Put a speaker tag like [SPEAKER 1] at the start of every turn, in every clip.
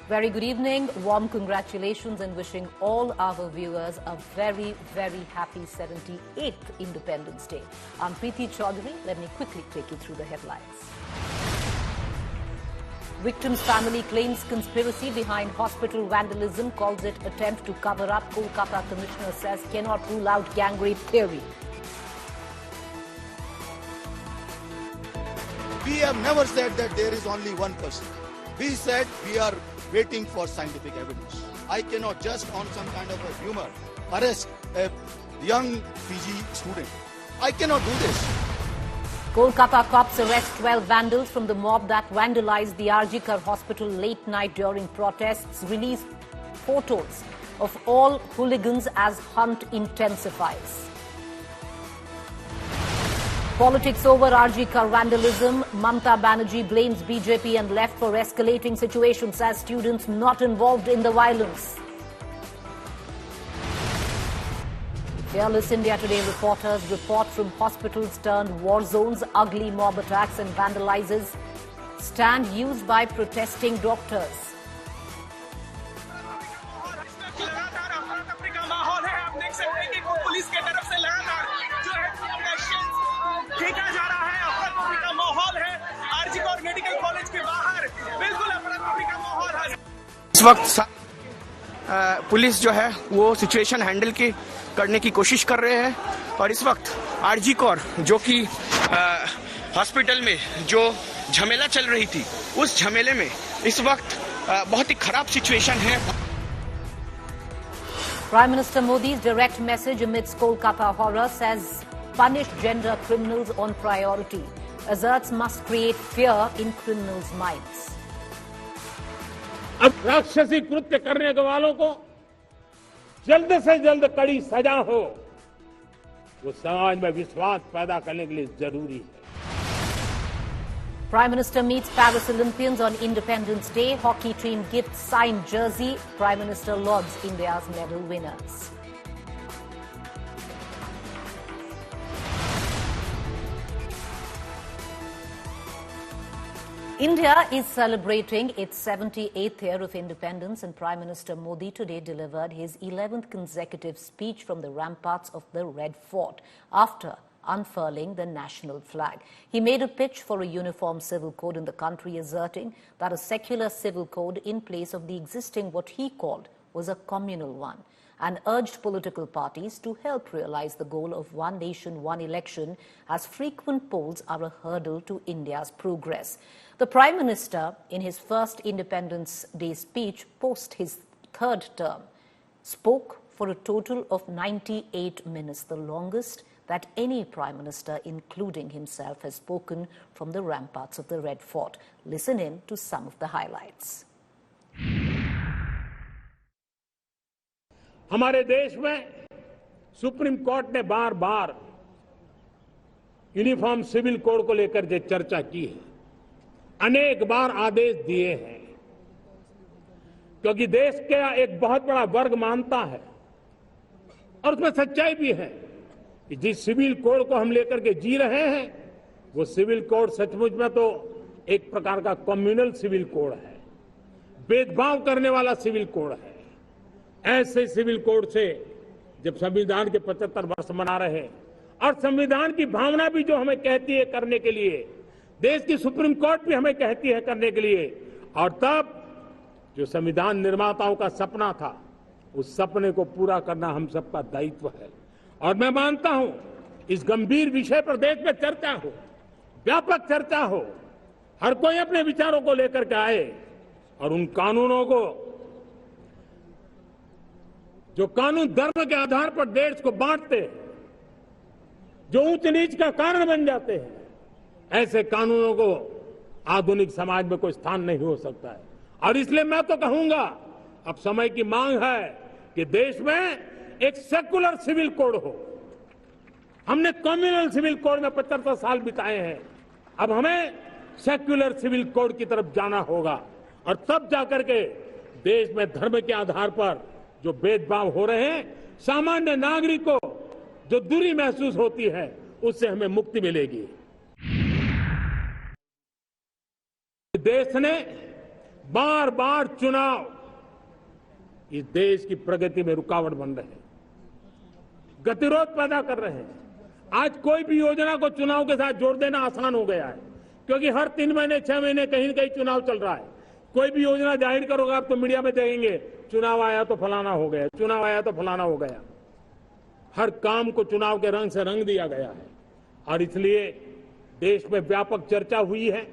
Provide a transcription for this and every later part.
[SPEAKER 1] Very good evening, warm congratulations and wishing all our viewers a very, very happy 78th Independence Day. I'm Preeti Chaudhary. Let me quickly take you through the headlines. Victim's family claims conspiracy behind hospital vandalism, calls it attempt to cover up. Kolkata Commissioner says cannot rule out gang rape theory.
[SPEAKER 2] We have never said that there is only one person. We said we are waiting for scientific evidence. I cannot just on some kind of a humor arrest a young PG student. I cannot do this.
[SPEAKER 1] Kolkata cops arrest 12 vandals from the mob that vandalized the RG Kar hospital late night during protests. Release photos of all hooligans as hunt intensifies. Politics over RG Kar vandalism. Mamata Banerjee blames BJP and left for escalating situation, says students not involved in the violence. Fearless India Today reporters report from hospitals turned war zones, ugly mob attacks and vandalizes. Stand used by protesting doctors.
[SPEAKER 3] इस वक्त police जो है वो situation handle करने की कोशिश कर रहे हैं और इस वक्त आरजी कौर जो कि हॉस्पिटल में जो झमेला चल रही थी उस झमेले में इस वक्त बहुत ही खराब सिचुएशन है.
[SPEAKER 1] Prime Minister Modi's direct message amidst Kolkata horror says punish gender criminals on priority. Asserts must create fear in criminals' minds.
[SPEAKER 4] अब राक्षसी कृत्य करने वालों को जल्द से जल्द कड़ी सजा हो, वो समाज में विश्वास पैदा करने के लिए जरूरी है.
[SPEAKER 1] Prime Minister meets Paris Olympians on Independence Day. Hockey team gifts signed jersey. Prime Minister lauds India's medal winners. India is celebrating its 78th year of independence, and Prime Minister Modi today delivered his 11th consecutive speech from the ramparts of the Red Fort after unfurling the national flag. He made a pitch for a uniform civil code in the country, asserting that a secular civil code in place of the existing what he called was a communal one, and urged political parties to help realize the goal of one nation, one election, as frequent polls are a hurdle to India's progress. The Prime Minister, in his first Independence Day speech post his third term, spoke for a total of 98 minutes, the longest that any Prime Minister, including himself, has spoken from the ramparts of the Red Fort. Listen in to some of the highlights.
[SPEAKER 4] हमारे देश में supreme court ने बार बार uniform civil code को लेकर जो चर्चा की है, अनेक बार आदेश दिए हैं, क्योंकि देश का एक बहुत बड़ा वर्ग मानता है और उसमें सच्चाई भी है कि जिस सिविल कोड को हम लेकर के जी रहे हैं वो सिविल कोड सचमुच में तो एक प्रकार का कम्युनल सिविल कोड है, भेदभाव करने वाला सिविल कोड है. ऐसे सिविल कोड से जब संविधान के 75 वर्ष मना रहे हैं और संविधान की भावना भी जो हमें कहती है करने के लिए, देश की सुप्रीम कोर्ट भी हमें कहती है करने के लिए, और तब जो संविधान निर्माताओं का सपना था उस सपने को पूरा करना हम सबका दायित्व है. और मैं मानता हूं इस गंभीर विषय पर देश में चर्चा हो, व्यापक चर्चा हो, हर कोई अपने विचारों को लेकर के आए और उन कानूनों को जो कानून धर्म के आधार पर देश को बांटते हैं, जो ऊंच नीच का कारण बन जाते हैं, ऐसे कानूनों को आधुनिक समाज में कोई स्थान नहीं हो सकता है. और इसलिए मैं तो कहूंगा अब समय की मांग है कि देश में एक सेकुलर सिविल कोड हो. हमने कम्युनल सिविल कोड में 75 साल बिताए हैं, अब हमें सेक्युलर सिविल कोड की तरफ जाना होगा और तब जाकर के देश में धर्म के आधार पर जो भेदभाव हो रहे हैं, सामान्य नागरिक को जो दूरी महसूस होती है, उससे हमें मुक्ति मिलेगी. देश ने बार बार चुनाव इस देश की प्रगति में रुकावट बन रहे हैं, गतिरोध पैदा कर रहे हैं। आज कोई भी योजना को चुनाव के साथ जोड़ देना आसान हो गया है, क्योंकि हर 3 महीने 6 महीने कहीं न कहीं चुनाव चल रहा है। कोई भी योजना जाहिर करोगे आप तो मीडिया में देखेंगे, चुनाव आया तो फलाना हो गया, चुनाव आया तो फलाना हो गया। हर काम को चुनाव के रंग से रंग दिया गया है और इसलिए देश में व्यापक चर्चा हुई है।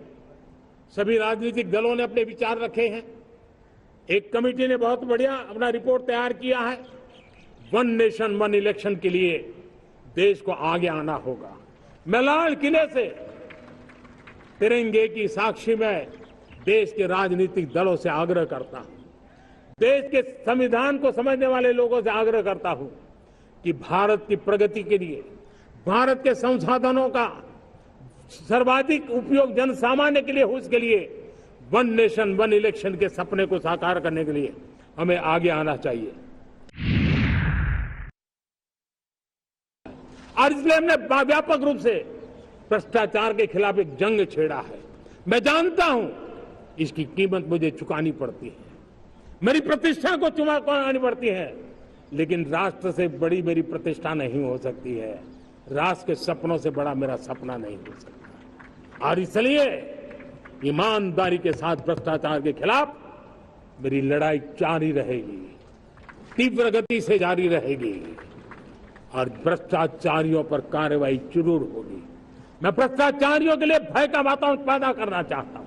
[SPEAKER 4] सभी राजनीतिक दलों ने अपने विचार रखे हैं। एक कमेटी ने बहुत बढ़िया अपना रिपोर्ट तैयार किया है। वन नेशन वन इलेक्शन के लिए देश को आगे आना होगा। मैं लाल किले से तिरंगे की साक्षी में देश के राजनीतिक दलों से आग्रह करता हूं, देश के संविधान को समझने वाले लोगों से आग्रह करता हूं कि भारत की प्रगति के लिए, भारत के संसाधनों का सर्वाधिक उपयोग जन सामान्य के लिए हो, उसके लिए वन नेशन वन इलेक्शन के सपने को साकार करने के लिए हमें आगे आना चाहिए। और इसलिए हमने व्यापक रूप से भ्रष्टाचार के खिलाफ एक जंग छेड़ा है। मैं जानता हूं इसकी कीमत मुझे चुकानी पड़ती है, मेरी प्रतिष्ठा को चुकानी पड़ती है, लेकिन राष्ट्र से बड़ी मेरी प्रतिष्ठा नहीं हो सकती है, राष्ट्र के सपनों से बड़ा मेरा सपना नहीं हो सकता। और इसलिए ईमानदारी के साथ भ्रष्टाचार के खिलाफ मेरी लड़ाई जारी रहेगी, तीव्र गति से जारी रहेगी और भ्रष्टाचारियों पर कार्रवाई जरूर होगी। मैं भ्रष्टाचारियों के लिए भय का वातावरण पैदा करना चाहता हूं,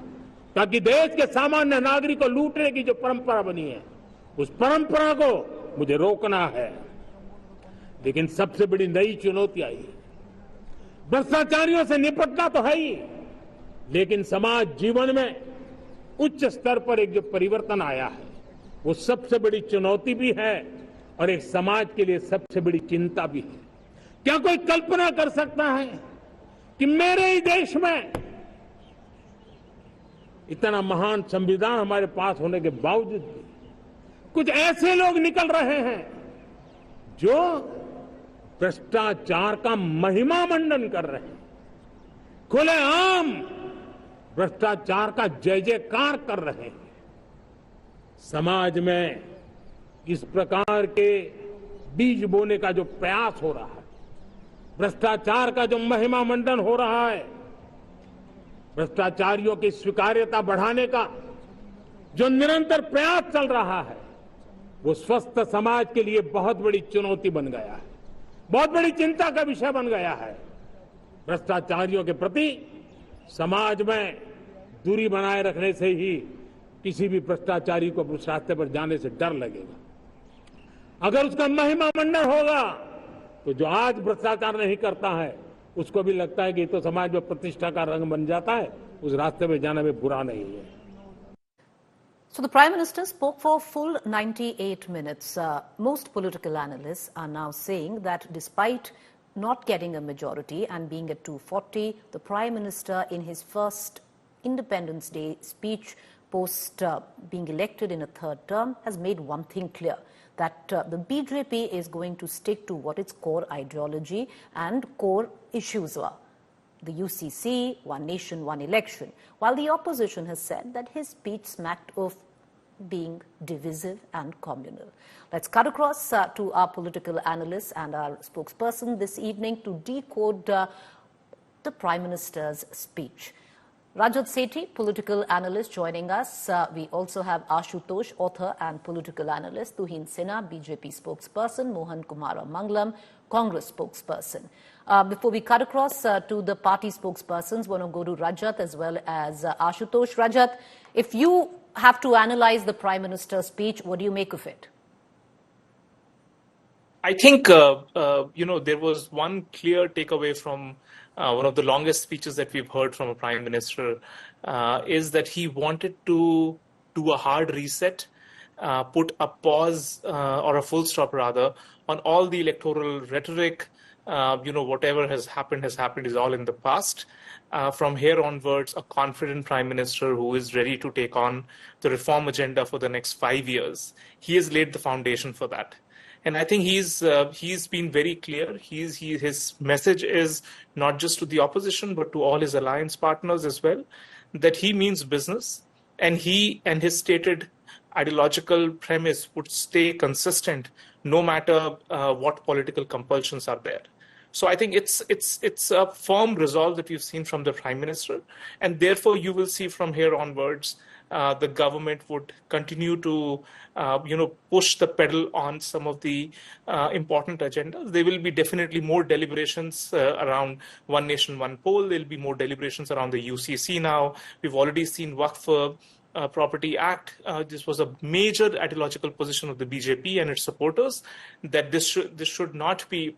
[SPEAKER 4] ताकि देश के सामान्य नागरिक को लूटने की जो परंपरा बनी है, उस परंपरा को मुझे रोकना है। लेकिन सबसे बड़ी नई चुनौती आई है। भ्रष्टाचारियों से निपटना तो है ही, लेकिन समाज जीवन में उच्च स्तर पर एक जो परिवर्तन आया है, वो सबसे बड़ी चुनौती भी है और एक समाज के लिए सबसे बड़ी चिंता भी है। क्या कोई कल्पना कर सकता है कि मेरे ही देश में इतना महान संविधान हमारे पास होने के बावजूद भी कुछ ऐसे लोग निकल रहे हैं जो भ्रष्टाचार का महिमा मंडन कर रहे हैं, खुलेआम भ्रष्टाचार का जय जयकार कर रहे हैं। समाज में इस प्रकार के बीज बोने का जो प्रयास हो रहा है, भ्रष्टाचार का जो महिमा मंडन हो रहा है, भ्रष्टाचारियों की स्वीकार्यता बढ़ाने का जो निरंतर प्रयास चल रहा है, वो स्वस्थ समाज के लिए बहुत बड़ी चुनौती बन गया है, बहुत बड़ी चिंता का विषय बन गया है। भ्रष्टाचारियों के प्रति समाज में दूरी बनाए रखने से ही किसी भी भ्रष्टाचारी को उस रास्ते पर जाने से डर लगेगा। अगर उसका महिमा मंडन होगा तो जो आज भ्रष्टाचार नहीं करता है उसको भी लगता है कि ये तो समाज में प्रतिष्ठा का रंग बन जाता है, उस रास्ते में जाने में बुरा नहीं है।
[SPEAKER 1] So the Prime Minister spoke for full 98 minutes. Most political analysts are now saying that despite not getting a majority and being at 240, the Prime Minister in his first Independence Day speech post being elected in a third term has made one thing clear, that the BJP is going to stick to what its core ideology and core issues are. The UCC, one nation, one election, while the opposition has said that his speech smacked of being divisive and communal. Let's cut across to our political analyst and our spokesperson this evening to decode the Prime Minister's speech. Rajat Sethi, political analyst, joining us. We also have Ashutosh, author and political analyst, Tuhin Sinha, BJP spokesperson, Mohan Kumara Mangalam, Congress spokesperson. Before we cut across to the party spokespersons, want to go to Rajat as well as Ashutosh. Rajat, if you have to analyze the Prime Minister's speech, what do you make of it?
[SPEAKER 5] I think, there was one clear takeaway from one of the longest speeches that we've heard from a Prime Minister, is that he wanted to do a hard reset, put a pause or a full stop rather on all the electoral rhetoric. Whatever has happened is all in the past. From here onwards, a confident Prime Minister who is ready to take on the reform agenda for the next 5 years. He has laid the foundation for that. And I think he's been very clear. His message is not just to the opposition, but to all his alliance partners as well, that he means business, and he and his stated ideological premise would stay consistent no matter what political compulsions are there. So I think it's a firm resolve that we've seen from the Prime Minister, and therefore you will see from here onwards the government would continue to push the pedal on some of the important agendas. There will be definitely more deliberations around One Nation, One Poll. There will be more deliberations around the UCC now. We've already seen Waqf Property Act. This was a major ideological position of the BJP and its supporters that this should not be.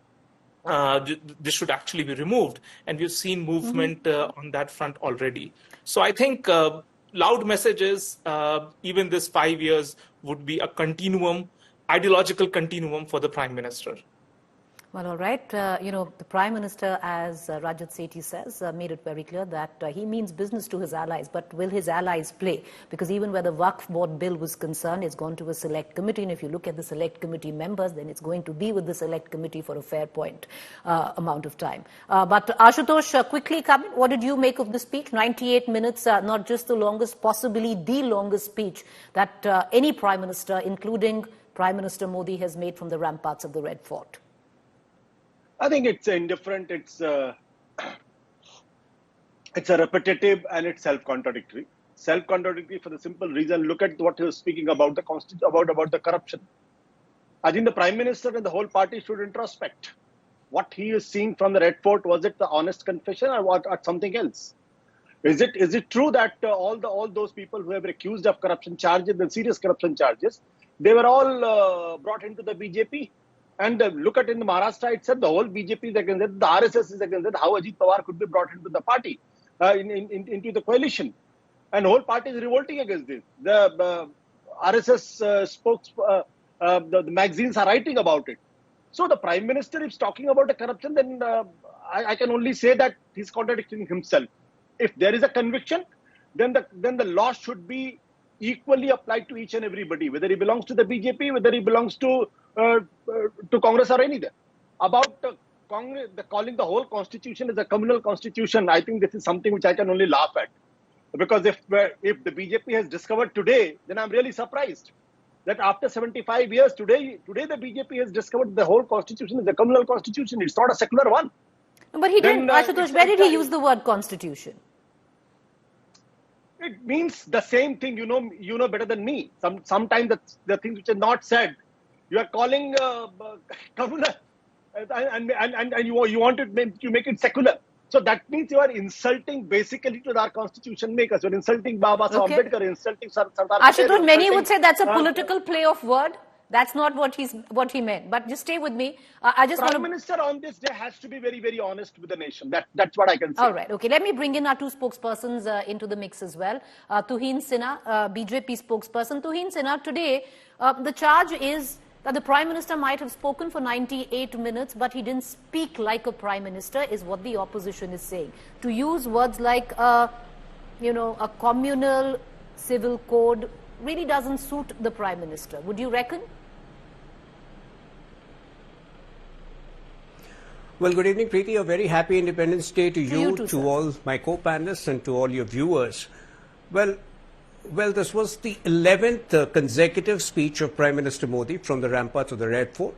[SPEAKER 5] This should actually be removed, and we've seen movement on that front already. So I think loud messages, even this 5 years, would be a continuum, ideological continuum for the Prime Minister.
[SPEAKER 1] Well, all right. The Prime Minister, as Rajat Sethi says, made it very clear that he means business to his allies. But will his allies play? Because even where the Waqf Board bill was concerned, it's gone to a select committee. And if you look at the select committee members, then it's going to be with the select committee for a fair point amount of time. But Ashutosh, quickly coming, what did you make of the speech? 98 minutes, not just the longest, possibly the longest speech that any Prime Minister, including Prime Minister Modi, has made from the ramparts of the Red Fort.
[SPEAKER 6] I think it's indifferent, it's a repetitive, and it's self-contradictory. Self-contradictory for the simple reason, look at what he was speaking about, about the corruption. I think the Prime Minister and the whole party should introspect. What he is seeing from the Red Fort, was it the honest confession or something else? Is it true that all those people who have been accused of corruption charges and serious corruption charges, they were all brought into the BJP? And look at in the Maharashtra itself, the whole BJP is against it, the RSS is against it, how Ajit Pawar could be brought into the party, into the coalition. And the whole party is revolting against this. The RSS the magazines are writing about it. So the Prime Minister is talking about the corruption, then I can only say that he's contradicting himself. If there is a conviction, then the law should be equally applied to each and everybody, whether he belongs to the BJP, whether he belongs to Congress or anything. About Congress, calling the whole constitution as a communal constitution, I think this is something which I can only laugh at. Because if the BJP has discovered today, then I'm really surprised that after 75 years, today the BJP has discovered the whole constitution is a communal constitution. It's not a secular one.
[SPEAKER 1] But he didn't, Ashutosh, where did he use the word constitution?
[SPEAKER 6] It means the same thing, you know better than me. Sometimes the things which are not said, you are calling communal, and you want to make it secular. So that means you are insulting basically to our constitution makers. You're insulting Baba Saheb Ambedkar, insulting Sardar Patel.
[SPEAKER 1] Ashutosh, many would say that's a political play of word. That's not what he meant. But just stay with me.
[SPEAKER 6] Prime Minister on this day has to be very, very honest with the nation. That's what I can say.
[SPEAKER 1] All right. Okay. Let me bring in our two spokespersons into the mix as well. Tuhin Sinha, BJP spokesperson. Tuhin Sinha, today the charge is that the Prime Minister might have spoken for 98 minutes, but he didn't speak like a Prime Minister, is what the opposition is saying. To use words like, a communal civil code really doesn't suit the Prime Minister. Would you reckon?
[SPEAKER 7] Well, good evening, Preeti. A very happy Independence Day to you to all my co-panelists and to all your viewers. Well, this was the 11th consecutive speech of Prime Minister Modi from the ramparts of the Red Fort.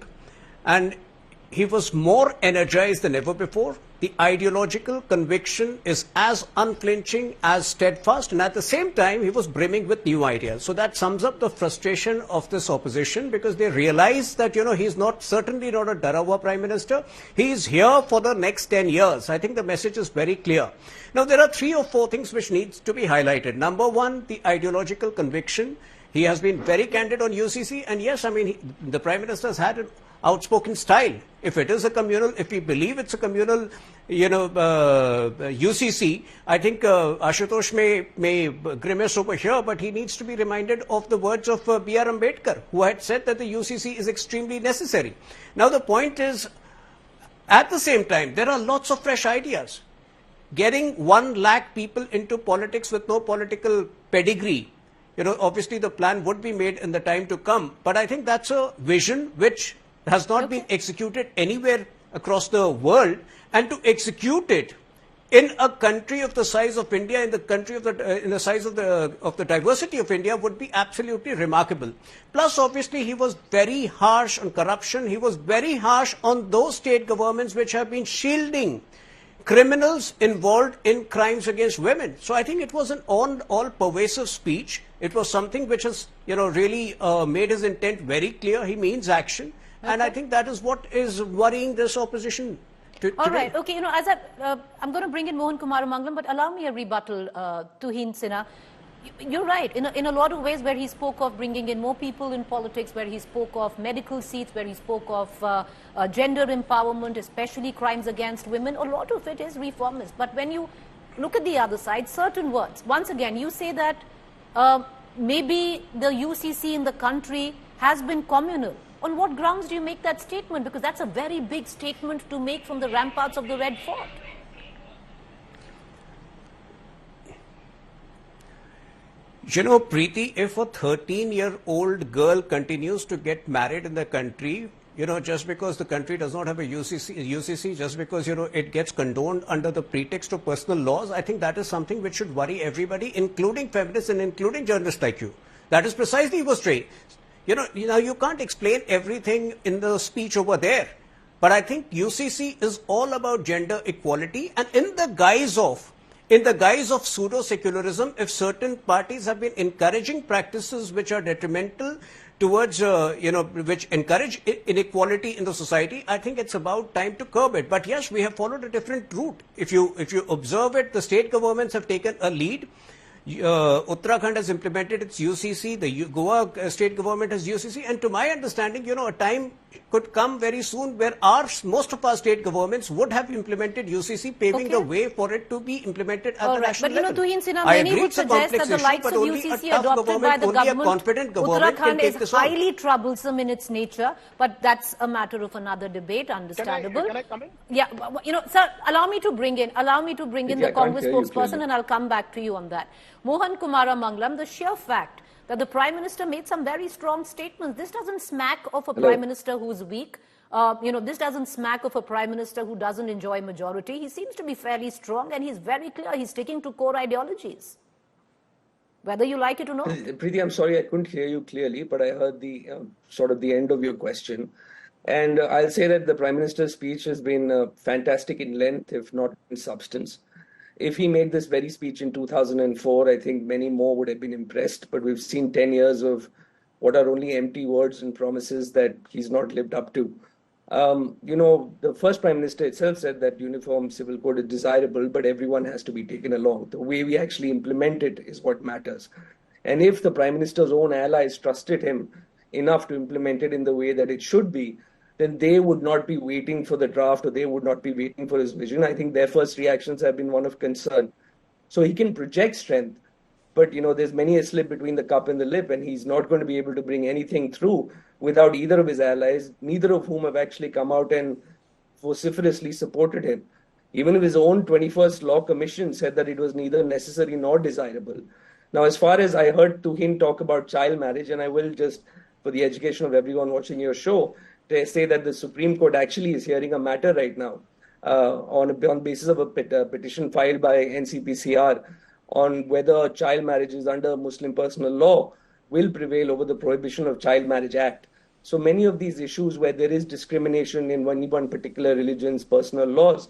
[SPEAKER 7] And he was more energized than ever before. The ideological conviction is as unflinching, as steadfast, and at the same time, he was brimming with new ideas. So that sums up the frustration of this opposition, because they realize that, he's certainly not a Darawa Prime Minister. He's here for the next 10 years. I think the message is very clear. Now, there are 3 or 4 things which needs to be highlighted. Number one, the ideological conviction. He has been very candid on UCC, and yes, the Prime Minister has had an outspoken style. If it is a communal, if we believe it's a communal, UCC, I think Ashutosh may grimace over here, but he needs to be reminded of the words of B.R. Ambedkar, who had said that the UCC is extremely necessary. Now, the point is, at the same time, there are lots of fresh ideas. Getting 1 lakh people into politics with no political pedigree, obviously the plan would be made in the time to come. But I think that's a vision which has not been executed anywhere across the world. And to execute it in a country of the size of India, in the country of in the size of the diversity of India, would be absolutely remarkable. Plus, obviously, he was very harsh on corruption. He was very harsh on those state governments which have been shielding criminals involved in crimes against women. So I think it was an all pervasive speech. It was something which has, really made his intent very clear. He means action. Okay. And I think that is what is worrying this opposition.
[SPEAKER 1] All right. Okay. As I'm going to bring in Mohan Kumara Mangalam, but allow me a rebuttal, Tuhin Sinha. You're right. In a lot of ways, where he spoke of bringing in more people in politics, where he spoke of medical seats, where he spoke of gender empowerment, especially crimes against women, a lot of it is reformist. But when you look at the other side, certain words, once again, you say that maybe the UCC in the country has been communal. On what grounds do you make that statement? Because that's a very big statement to make from the ramparts of the Red Fort.
[SPEAKER 7] Preeti, if a 13-year-old girl continues to get married in the country, just because the country does not have a UCC, just because, it gets condoned under the pretext of personal laws, I think that is something which should worry everybody, including feminists and including journalists like you. That is precisely what's strange. You can't explain everything in the speech over there. But I think UCC is all about gender equality, and in the guise of pseudo-secularism, if certain parties have been encouraging practices which are detrimental towards, which encourage inequality in the society, I think it's about time to curb it. But yes, we have followed a different route. If you observe it, the state governments have taken a lead. Uttarakhand has implemented its UCC, the Goa state government has UCC, and to my understanding, a time could come very soon where most of our state governments would have implemented UCC, paving the way for it to be implemented at the national level.
[SPEAKER 1] But Tuhin Sinha, many would suggest that the likes of UCC adopted by the government, Uttarakhand is highly troublesome in its nature, but that's a matter of another debate, understandable.
[SPEAKER 6] Can I come in?
[SPEAKER 1] Yeah, sir, allow me to bring in the Congress spokesperson, and I'll come back to you on that. Mohan Kumara Mangalam, the sheer fact that the Prime Minister made some very strong statements, this doesn't smack of a Prime Minister who's weak. This doesn't smack of a Prime Minister who doesn't enjoy majority. He seems to be fairly strong, and he's very clear. He's sticking to core ideologies, whether you like it or not.
[SPEAKER 8] Preeti, I'm sorry I couldn't hear you clearly, but I heard the sort of the end of your question. And I'll say that the Prime Minister's speech has been fantastic in length, if not in substance. If he made this very speech in 2004, I think many more would have been impressed. But we've seen 10 years of what are only empty words and promises that he's not lived up to. The first Prime Minister itself said that uniform civil code is desirable, but everyone has to be taken along. The way we actually implement it is what matters. And if the Prime Minister's own allies trusted him enough to implement it in the way that it should be, then they would not be waiting for the draft, or they would not be waiting for his vision. I think their first reactions have been one of concern. So he can project strength, but there's many a slip between the cup and the lip, and he's not going to be able to bring anything through without either of his allies, neither of whom have actually come out and vociferously supported him. Even if his own 21st Law Commission said that it was neither necessary nor desirable. Now, as far as I heard Tuhin talk about child marriage, and I will just, for the education of everyone watching your show, they say that the Supreme Court actually is hearing a matter right now on basis of a petition filed by NCPCR on whether child marriages under Muslim personal law will prevail over the Prohibition of Child Marriage Act. So many of these issues where there is discrimination in one particular religion's personal laws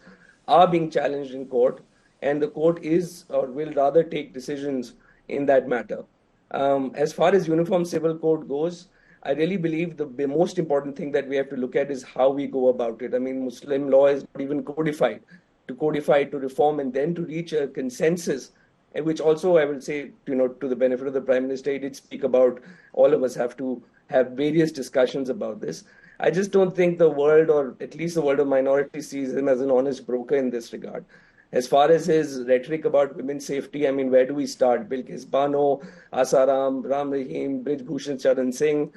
[SPEAKER 8] are being challenged in court, and the court is or will rather take decisions in that matter. As far as Uniform Civil Code goes, I really believe the most important thing that we have to look at is how we go about it. I mean, Muslim law is not even codified. To codify, to reform, and then to reach a consensus, and which also I will say, to the benefit of the Prime Minister, he did speak about all of us have to have various discussions about this. I just don't think the world, or at least the world of minorities, sees him as an honest broker in this regard. As far as his rhetoric about women's safety, I mean, where do we start? Bilkis Bano, Asaram, Ram Rahim, Brij Bhushan Charan Singh.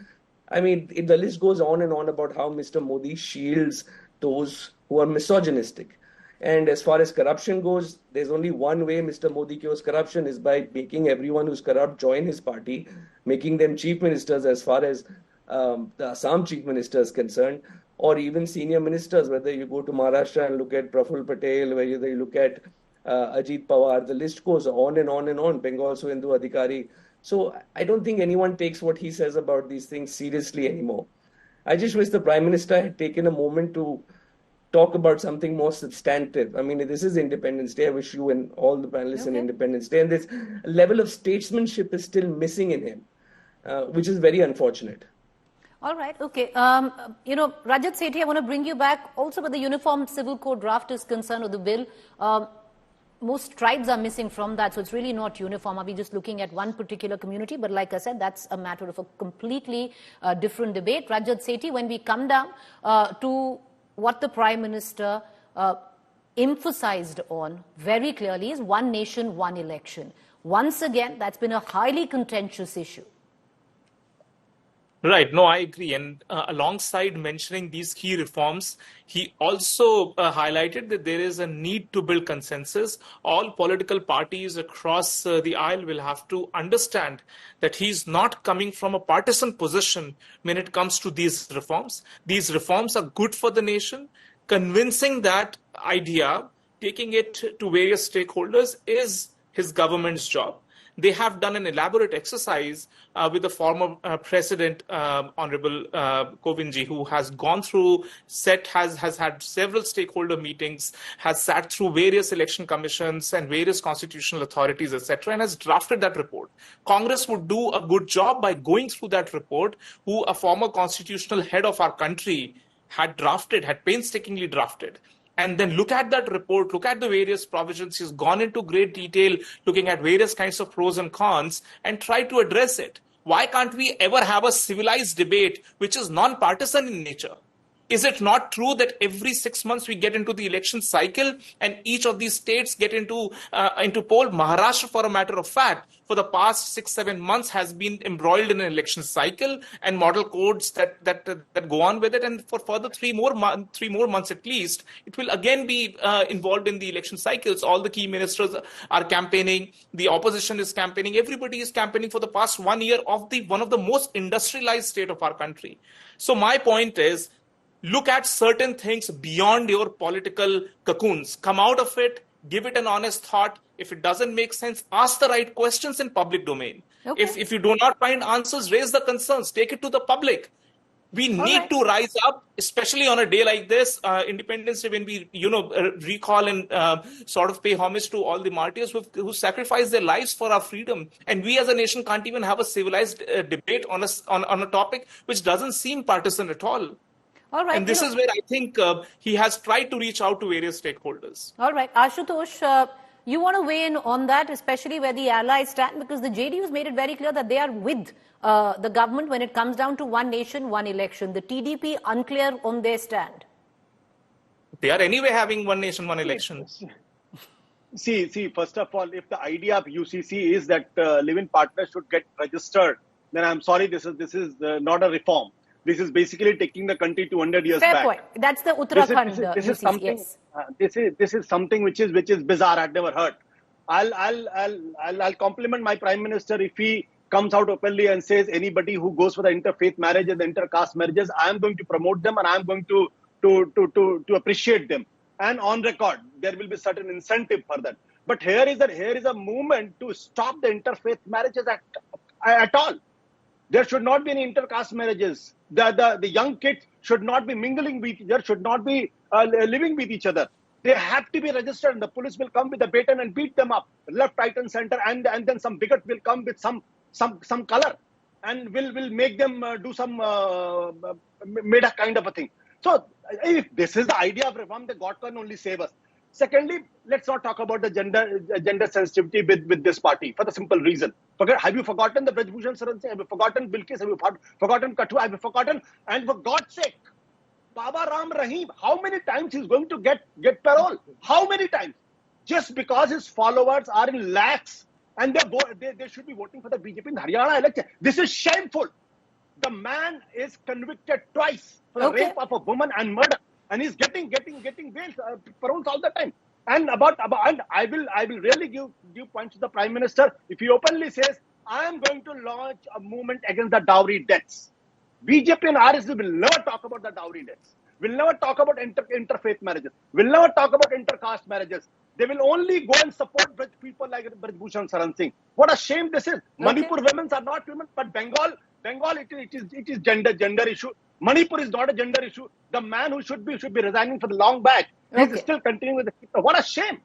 [SPEAKER 8] I mean, the list goes on and on about how Mr. Modi shields those who are misogynistic. And as far as corruption goes, there's only one way Mr. Modi cures corruption, is by making everyone who's corrupt join his party, making them chief ministers as far as the Assam chief minister is concerned, or even senior ministers, whether you go to Maharashtra and look at Praful Patel, whether you look at Ajit Pawar. The list goes on and on and on. Bengal Suvendu Adhikari. So I don't think anyone takes what he says about these things seriously anymore. I just wish the Prime Minister had taken a moment to talk about something more substantive. I mean, this is Independence Day. I wish you and all the panelists an Independence Day. And this level of statesmanship is still missing in him, which is very unfortunate.
[SPEAKER 1] All right, okay. Rajat Sethi, I want to bring you back also with the Uniform Civil Code draft is concerned with the bill. Most tribes are missing from that, so it's really not uniform. Are we just looking at one particular community? But like I said, that's a matter of a completely different debate. Rajat Sethi, when we come down to what the Prime Minister emphasized on very clearly is one nation, one election. Once again, that's been a highly contentious issue.
[SPEAKER 5] Right. No, I agree. And alongside mentioning these key reforms, he also highlighted that there is a need to build consensus. All political parties across the aisle will have to understand that he's not coming from a partisan position when it comes to these reforms. These reforms are good for the nation. Convincing that idea, taking it to various stakeholders is his government's job. They have done an elaborate exercise with the former President, Honorable Kovindji, who has gone through, has had several stakeholder meetings, has sat through various election commissions and various constitutional authorities, etc., and has drafted that report. Congress would do a good job by going through that report, who a former constitutional head of our country had painstakingly drafted. And then look at that report, look at the various provisions. He's gone into great detail, looking at various kinds of pros and cons, and try to address it. Why can't we ever have a civilized debate which is non-partisan in nature? Is it not true that every 6 months we get into the election cycle and each of these states get into poll? Maharashtra, for a matter of fact, for the past 6-7 months has been embroiled in an election cycle and model codes that go on with it. And for further 3 more months at least, it will again be involved in the election cycles. All the key ministers are campaigning. The opposition is campaigning. Everybody is campaigning for the past 1 year of one of the most industrialized state of our country. So my point is, look at certain things beyond your political cocoons. Come out of it, give it an honest thought. If it doesn't make sense, ask the right questions in public domain. Okay. If you do not find answers, raise the concerns, take it to the public. We need to rise up, especially on a day like this, Independence Day, when we, recall and sort of pay homage to all the martyrs who sacrificed their lives for our freedom. And we as a nation can't even have a civilized debate on a topic which doesn't seem partisan at all.
[SPEAKER 1] All right.
[SPEAKER 5] And this is where I think he has tried to reach out to various stakeholders.
[SPEAKER 1] All right. Ashutosh, you want to weigh in on that, especially where the allies stand, because the JDU has made it very clear that they are with the government when it comes down to one nation, one election. The TDP unclear on their stand.
[SPEAKER 5] They are anyway having one nation, one election.
[SPEAKER 6] See, first of all, if the idea of UCC is that live-in partners should get registered, then I'm sorry, this is not a reform. This is basically taking the country 200 years back.
[SPEAKER 1] Fair point. That's the Uttarakhand.
[SPEAKER 6] This is something. Yes. This is something which is bizarre. I've never heard. I'll compliment my Prime Minister if he comes out openly and says anybody who goes for the interfaith marriages, the intercaste marriages, I am going to promote them and I am going to appreciate them. And on record, there will be certain incentive for that. But here is a movement to stop the interfaith marriages at all. There should not be any intercaste marriages. The young kids should not be mingling with each other, should not be living with each other. They have to be registered, and the police will come with a baton and beat them up, left, right, and center, and then some bigot will come with some color, and will make them do some made a kind of a thing. So if this is the idea of reform, then God can only save us. Secondly, let's not talk about the gender sensitivity with this party for the simple reason. Have you forgotten the Braj Bhushan Saran Singh? Have you forgotten Bilkis? Have you forgotten Kathua? Have you forgotten? And for God's sake, Baba Ram Rahim, how many times he's going to get parole? How many times? Just because his followers are in lakhs and they should be voting for the BJP in Haryana election. This is shameful. The man is convicted twice for the rape of a woman and murder. And he's getting bail, paroles all the time. And I will really give points to the Prime Minister if he openly says, I am going to launch a movement against the dowry debts. BJP and RSD will never talk about the dowry debts. Will never talk about interfaith marriages. Will never talk about intercaste marriages. They will only go and support people like Brij Bhushan Saran Singh. What a shame this is. Manipur women are not women, but Bengal it is gender issue. Manipur is not a gender issue. The man who should be resigning for the long back. He's still continuing with the. What a shame.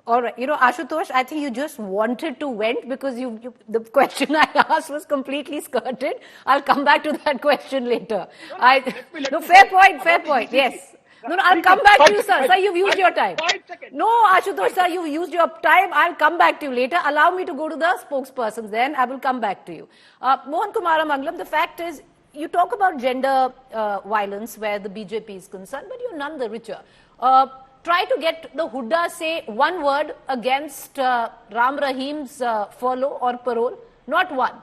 [SPEAKER 1] All right. Ashutosh, I think you just wanted to vent because the question I asked was completely skirted. I'll come back to that question later. Fair point. Yes. No, I'll come back to you, sir. Sir, you've used your time. No, Ashutosh, sir, you've used your time. I'll come back to you later. Allow me to go to the spokespersons then. I will come back to you. Mohan Kumar Mangalam, the fact is, you talk about gender violence where the BJP is concerned, but you're none the richer. Try to get the Hooda say one word against Ram Rahim's furlough or parole. Not one.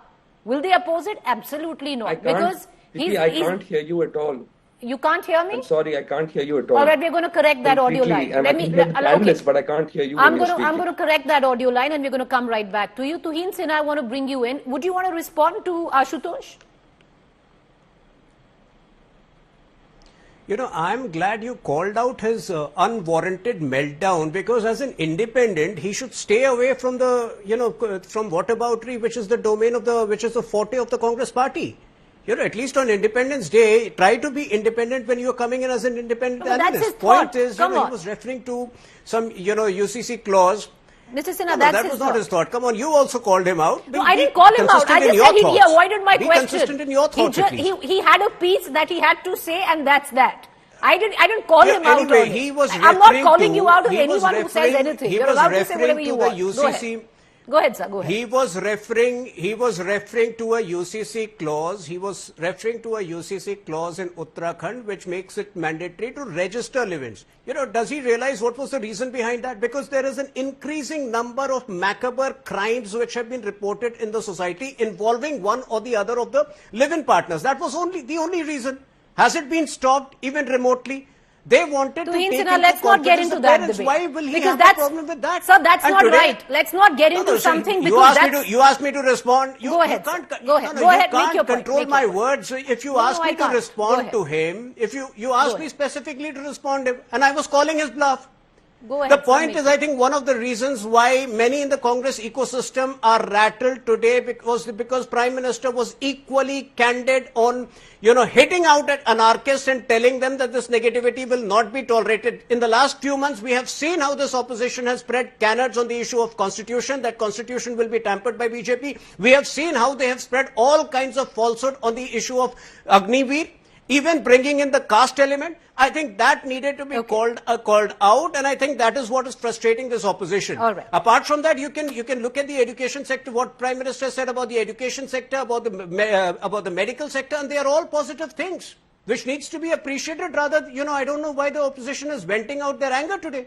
[SPEAKER 1] Will they oppose it? Absolutely not.
[SPEAKER 8] I can't hear you at all.
[SPEAKER 1] You can't hear me?
[SPEAKER 8] I'm sorry, I can't hear you at all.
[SPEAKER 1] All right, we're going to correct that audio line.
[SPEAKER 8] But I can't hear you.
[SPEAKER 1] I'm going to correct that audio line and we're going to come right back to you. Tuhin Sinha, I want to bring you in. Would you want to respond to Ashutosh?
[SPEAKER 7] I'm glad you called out his unwarranted meltdown because as an independent, he should stay away from from whataboutery, which is the domain which is the forte of the Congress party. At least on Independence Day, try to be independent when you're coming in as an independent analyst.
[SPEAKER 1] That's his
[SPEAKER 7] point
[SPEAKER 1] thought.
[SPEAKER 7] Is, he was referring to some, UCC clause.
[SPEAKER 1] Mr. Sinha,
[SPEAKER 7] that was not his thought. Come on, you also called him out.
[SPEAKER 1] No, I didn't call him out. I just said he avoided my question.
[SPEAKER 7] Be consistent in your thoughts,
[SPEAKER 1] he had a piece that he had to say, and that's that. I didn't call him out.
[SPEAKER 7] Anyway, he was
[SPEAKER 1] I'm not calling you out of anyone who says anything. You're allowed to say whatever you want. Go ahead, sir. Go ahead.
[SPEAKER 7] He was referring to a UCC clause. He was referring to a UCC clause in Uttarakhand, which makes it mandatory to register live-ins. Does he realize what was the reason behind that? Because there is an increasing number of macabre crimes which have been reported in the society involving one or the other of the live-in partners. That was the only reason. Has it been stopped even remotely? They wanted to take into
[SPEAKER 1] let's not get into that debate.
[SPEAKER 7] Why will he have a problem with that?
[SPEAKER 1] Sir, that's not right. Let's not get into something because
[SPEAKER 7] you asked me to respond.
[SPEAKER 1] Go ahead.
[SPEAKER 7] Go ahead.
[SPEAKER 1] You
[SPEAKER 7] can't control my words. If you ask me to respond to him, if you asked me specifically to respond to him, and I was calling his bluff.
[SPEAKER 1] Go ahead.
[SPEAKER 7] The point is, I think one of the reasons why many in the Congress ecosystem are rattled today because Prime Minister was equally candid on, hitting out at anarchists and telling them that this negativity will not be tolerated. In the last few months, we have seen how this opposition has spread canards on the issue of constitution, that constitution will be tampered by BJP. We have seen how they have spread all kinds of falsehood on the issue of Agniveer. Even bringing in the caste element, I think that needed to be called out, and I think that is what is frustrating this opposition.
[SPEAKER 1] All right.
[SPEAKER 7] Apart from that, you can look at the education sector, what Prime Minister said about the education sector, about the medical sector, and they are all positive things, which needs to be appreciated. Rather, I don't know why the opposition is venting out their anger today.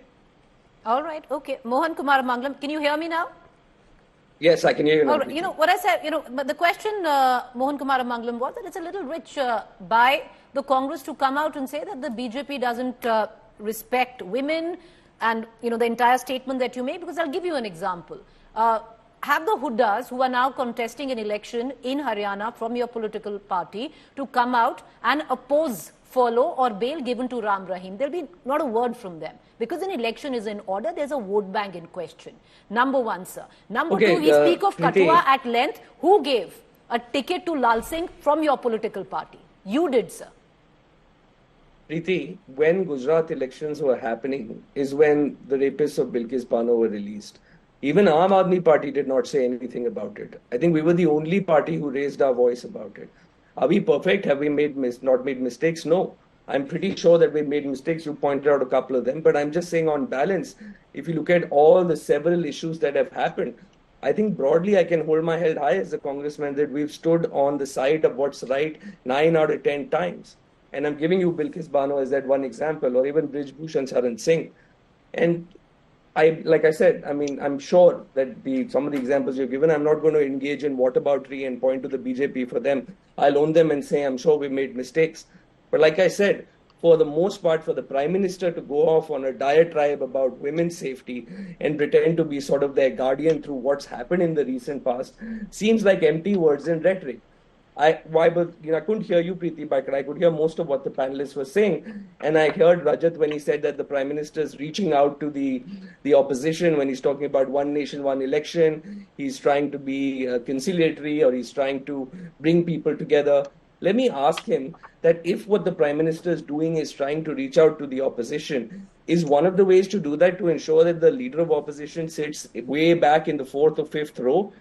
[SPEAKER 1] All right, okay. Mohan Kumar Mangalam, can you hear me now?
[SPEAKER 8] Yes, I can hear you now.
[SPEAKER 1] All right. What I said, but the question, Mohan Kumar Mangalam, was that it's a little rich by the Congress to come out and say that the BJP doesn't respect women and, the entire statement that you made, because I'll give you an example. Have the Hoodas, who are now contesting an election in Haryana from your political party, to come out and oppose furlough or bail given to Ram Rahim. There'll be not a word from them. Because an election is in order, there's a vote bank in question. Number one, sir. Number two, we speak of Kathua at length. Who gave a ticket to Lal Singh from your political party? You did, sir.
[SPEAKER 8] Preeti, when Gujarat elections were happening is when the rapists of Bilkis Bano were released. Even Aam Aadmi Party did not say anything about it. I think we were the only party who raised our voice about it. Are we perfect? Have we not made mistakes? No. I'm pretty sure that we made mistakes. You pointed out a couple of them. But I'm just saying on balance, if you look at all the several issues that have happened, I think broadly I can hold my head high as a congressman that we've stood on the side of what's right 9 out of 10 times. And I'm giving you Bilkis Bano as that one example, or even Brij Bhushan Saran Singh. And like I said, I'm sure that some of the examples you've given, I'm not going to engage in whataboutery and point to the BJP for them. I'll own them and say, I'm sure we made mistakes. But like I said, for the most part, for the Prime Minister to go off on a diatribe about women's safety and pretend to be sort of their guardian through what's happened in the recent past seems like empty words and rhetoric. I couldn't hear you, Preeti, but I could hear most of what the panelists were saying. And I heard Rajat when he said that the Prime Minister is reaching out to the opposition when he's talking about one nation, one election. He's trying to be conciliatory, or he's trying to bring people together. Let me ask him that if what the Prime Minister is doing is trying to reach out to the opposition, is one of the ways to do that to ensure that the leader of opposition sits way back in the fourth or fifth row?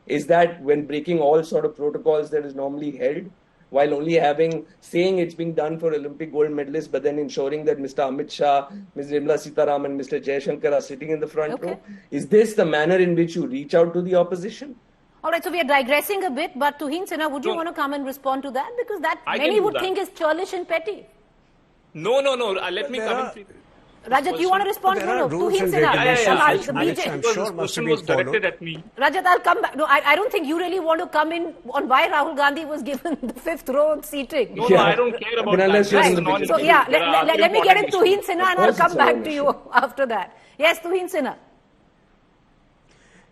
[SPEAKER 8] Is that when breaking all sort of protocols that is normally held, while only saying it's being done for Olympic gold medalists, but then ensuring that Mr. Amit Shah, Ms. Nirmala Sitharaman, and Mr. Jaishankar are sitting in the front row? Is this the manner in which you reach out to the opposition?
[SPEAKER 1] All right, so we are digressing a bit, but Tuhin Sinha, would you want to come and respond to that? Because that many would think is churlish and petty.
[SPEAKER 5] No. Let me come in.
[SPEAKER 1] Rajat, you want to respond?
[SPEAKER 7] No.
[SPEAKER 1] Tuhin
[SPEAKER 7] Sinha, I'm sure must have been
[SPEAKER 5] directed at me.
[SPEAKER 1] Rajat, I'll come back. No, I don't think you really want to come in on why Rahul Gandhi was given the fifth row seating.
[SPEAKER 5] No, I don't care about that.
[SPEAKER 1] Right. So, let me get in Tuhin Sinha and I'll come back to you after that. Yes, Tuhin Sinha.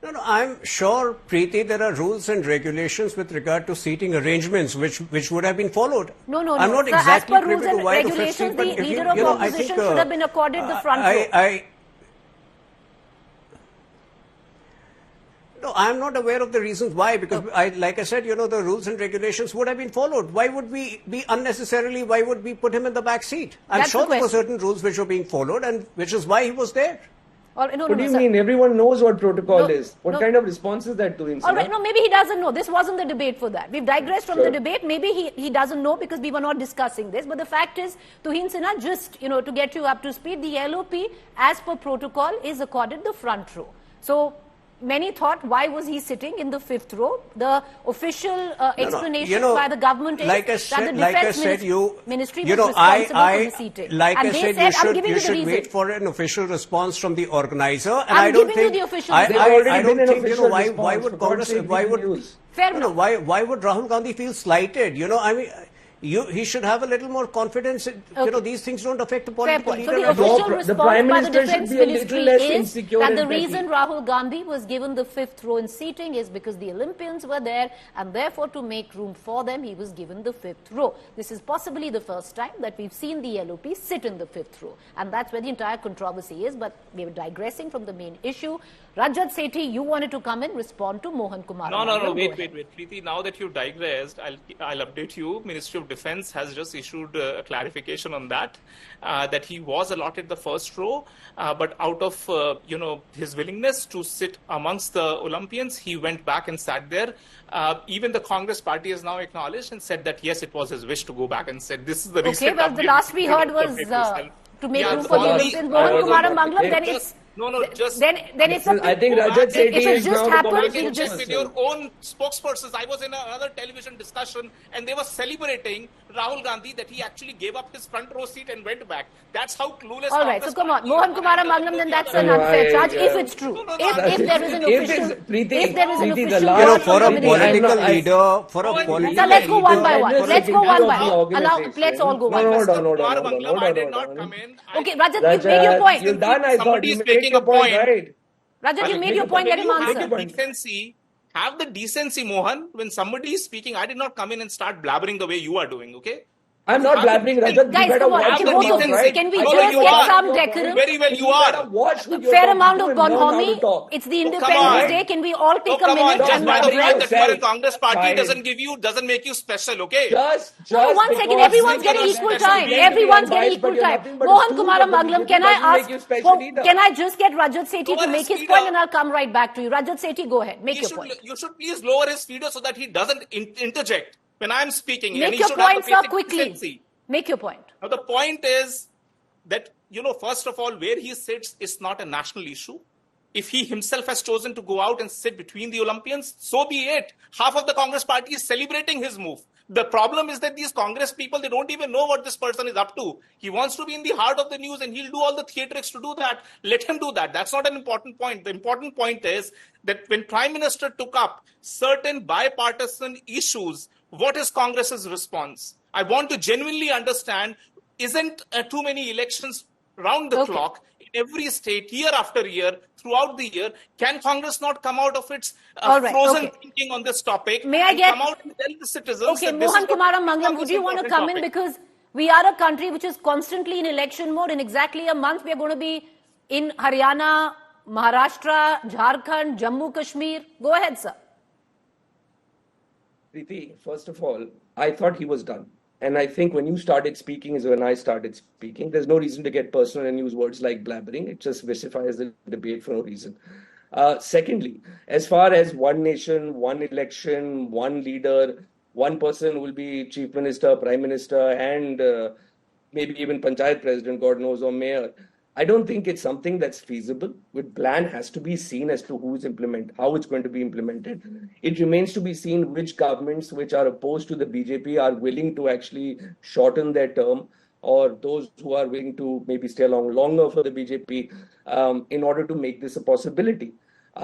[SPEAKER 7] No, I'm sure, Preeti, there are rules and regulations with regard to seating arrangements which would have been followed.
[SPEAKER 1] No.
[SPEAKER 7] I'm not exactly privy to why the fifth seat,
[SPEAKER 1] the leader of opposition should have been accorded the front row.
[SPEAKER 7] No, I'm not aware of the reasons why, because like I said, the rules and regulations would have been followed. Why would we put him in the back seat? I'm sure there were certain rules which were being followed, and which is why he was there.
[SPEAKER 8] What do you mean? Everyone knows what protocol is. What kind of response is that to him?
[SPEAKER 1] All right, maybe he doesn't know. This wasn't the debate for that. We've digressed from the debate. Maybe he doesn't know because we were not discussing this. But the fact is, Tuhin Sinha, just to get you up to speed, the LOP, as per protocol, is accorded the front row. So many thought, why was he sitting in the fifth row? The official explanation by the government is that the defense ministry was responsible for the seating.
[SPEAKER 7] Like I said, you should wait for an official response from the organizer. And I don't think why would Congress, why would Rahul Gandhi feel slighted? He should have a little more confidence. These things don't affect the political leader.
[SPEAKER 1] So the official response by the defense ministry is that the reason Rahul Gandhi was given the fifth row in seating is because the Olympians were there, and therefore to make room for them, he was given the fifth row. This is possibly the first time that we've seen the LOP sit in the fifth row, and that's where the entire controversy is. But we were digressing from the main issue. Rajat Sethi, you wanted to come in, respond to Mohan Kumar.
[SPEAKER 5] No, wait. Preeti, now that you've digressed, I'll update you. Ministry of Defense has just issued a clarification on that, that he was allotted the first row, but out of, his willingness to sit amongst the Olympians, he went back and sat there. Even the Congress party has now acknowledged and said that, yes, it was his wish to go back and said, this is the recent
[SPEAKER 1] but the last we heard was to make room for the Olympians. Mohan Kumar Mangalam, then it's... Then it's
[SPEAKER 8] I think Rajat Sethi
[SPEAKER 1] is just happened.
[SPEAKER 5] You just with your own spokespersons. I was in another television discussion and they were celebrating Rahul Gandhi that he actually gave up his front row seat and went back. That's how clueless.
[SPEAKER 1] All right, so come on, Mohan Kumar Mangalam, then that's an unfair charge if it's true. If there is an official, if there is an official,
[SPEAKER 7] for a political leader,
[SPEAKER 1] so let's go one by one. Let's go one by one. Let's all go one by one.
[SPEAKER 5] I did not come in.
[SPEAKER 1] Okay, Rajat, you made your point.
[SPEAKER 8] You're done, I thought.
[SPEAKER 5] Somebody's making a point.
[SPEAKER 8] Right?
[SPEAKER 1] Rajat, you made your point. Let him answer.
[SPEAKER 5] Have the decency, Mohan. When somebody is speaking, I did not come in and start blabbering the way you are doing, okay?
[SPEAKER 8] I'm not blabbering, Rajat.
[SPEAKER 1] Guys, come on. Can we just get some decorum?
[SPEAKER 5] Very well, you are.
[SPEAKER 1] Fair amount of bonhomie. It's the Independence Day. Can we all take a minute?
[SPEAKER 5] Just by the fact that you are in Congress party doesn't make you special, okay?
[SPEAKER 8] Just
[SPEAKER 1] no, 1 second. Everyone's getting equal time. Everyone's getting equal time. Mohan Kumar Mangalam, can I just get Rajat Sethi to make his point and I'll come right back to you. Rajat Sethi, go ahead. Make your point.
[SPEAKER 5] You should please lower his feeder so that he doesn't interject when I'm speaking.
[SPEAKER 1] Make your point, sir, quickly. Make your point.
[SPEAKER 5] Now, the point is that, first of all, where he sits is not a national issue. If he himself has chosen to go out and sit between the Olympians, so be it. Half of the Congress party is celebrating his move. The problem is that these Congress people, they don't even know what this person is up to. He wants to be in the heart of the news and he'll do all the theatrics to do that. Let him do that. That's not an important point. The important point is that when Prime Minister took up certain bipartisan issues, what is Congress's response? I want to genuinely understand, isn't too many elections round the clock in every state, year after year, throughout the year. Can Congress not come out of its
[SPEAKER 1] frozen
[SPEAKER 5] thinking on this topic
[SPEAKER 1] come out
[SPEAKER 5] and tell the citizens
[SPEAKER 1] that Mohan Kumaram Mangalam, would you want to come in? Because we are a country which is constantly in election mode. In exactly a month, we are going to be in Haryana, Maharashtra, Jharkhand, Jammu, Kashmir. Go ahead, sir.
[SPEAKER 8] Preeti, first of all, I thought he was done. And I think when you started speaking is when I started speaking. There's no reason to get personal and use words like blabbering. It just vicifies the debate for no reason. Secondly, as far as one nation, one election, one leader, one person will be chief minister, prime minister, and maybe even panchayat president, God knows, or mayor. I don't think it's something that's feasible. The plan has to be seen as to how it's going to be implemented. It remains to be seen which governments which are opposed to the BJP are willing to actually shorten their term, or those who are willing to maybe stay along longer for the BJP in order to make this a possibility.